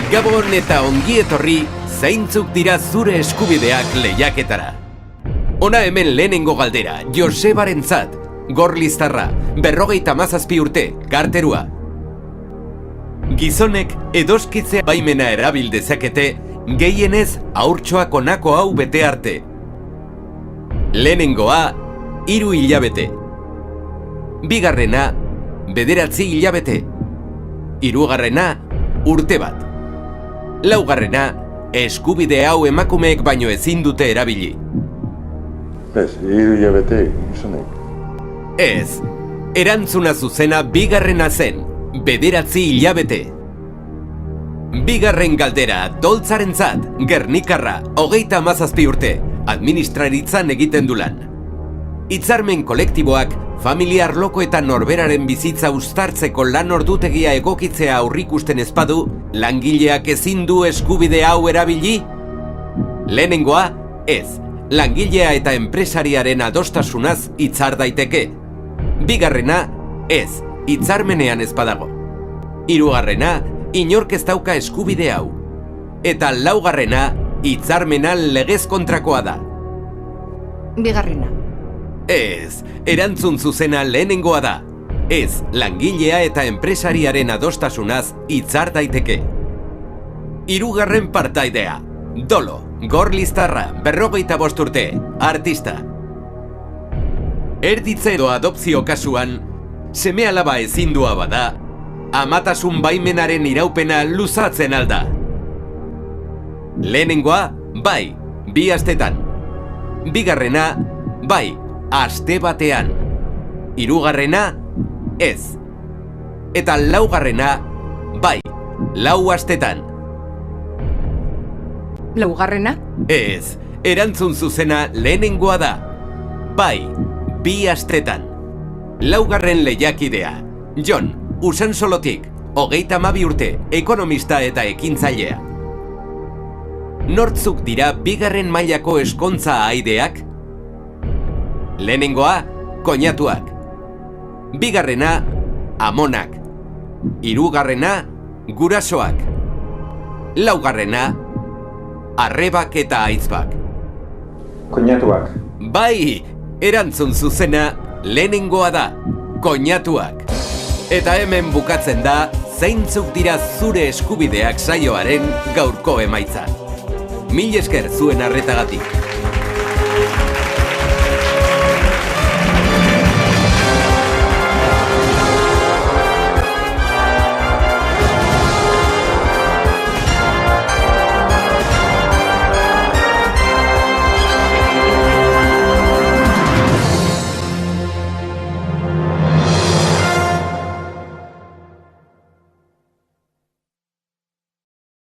Gabon eta ongi etorri zeintzuk dira zure eskubideak lehiaketara. Ona hemen lehenengo galdera, Josebarentzat, Gorliztarra, 57 urte, karterua. Gizonek edoskitzea baimena erabil dezakete, gehienez haurtxoak honako hau bete arte. Lehenengoa, 3 hilabete. Bigarrena, 9 hilabete. Hirugarrena, urte bat. Laugarrena, eskubide hau emakumeek baino ezin dute erabili. Ez, 3 hilabete, gizonek. Ez, erantzuna zuzena bigarrena zen, 9 hilabete. Bigarren galdera, Doltzarentzat, Gernikarra, 37 urte, administraritzan egiten du lan. Hitzarmen kolektiboak, familiar loko eta norberaren bizitza uztartzeko lan ordutegia egokitzea aurrikusten ezpadu, langileak ezin du eskubide hau erabili? Lehenengoa, ez, langilea eta enpresariaren adostasunaz hitzar daiteke. Bigarrena, ez, hitzarmenean ez badago. Hirugarrena, inork ez dauka eskubide hau. Eta laugarrena, hitzarmena legez kontrakoa da. Bigarrena. Ez, erantzun zuzena lehenengoa da. Ez, langilea eta enpresariaren adostasunaz hitzar daiteke. Hirugarren partaidea. Dolo, Gorliztarra, 55 urte, artista. Erditze edo adopzio kasuan, seme-alaba ezindua bada, amatasun baimenaren iraupena luzatzen alda. Lehenengoa, bai, 2 astetan. Bigarrena, bai, aste batean. Hirugarrena, ez. Eta laugarrena, bai, 4 astetan. Laugarrena? Ez, erantzun zuzena lehenengoa da. Bai, 2 astetan. Laugarren lehiakidea. Jon, Usansolotik, 32 urte, ekonomista eta ekintzailea. Nortzuk dira bigarren mailako eskontza ahaideak? Lehenengoa, koinatuak. Bigarrena, amonak. Hirugarrena, gurasoak. Laugarrena, arrebak eta aitzbak. Koinatuak. Bai, erantzun zuzena lehenengoa da, koinatuak. Eta hemen bukatzen da, zeintzuk dira zure eskubideak saioaren gaurko emaitza. Mil esker zuen arretagatik.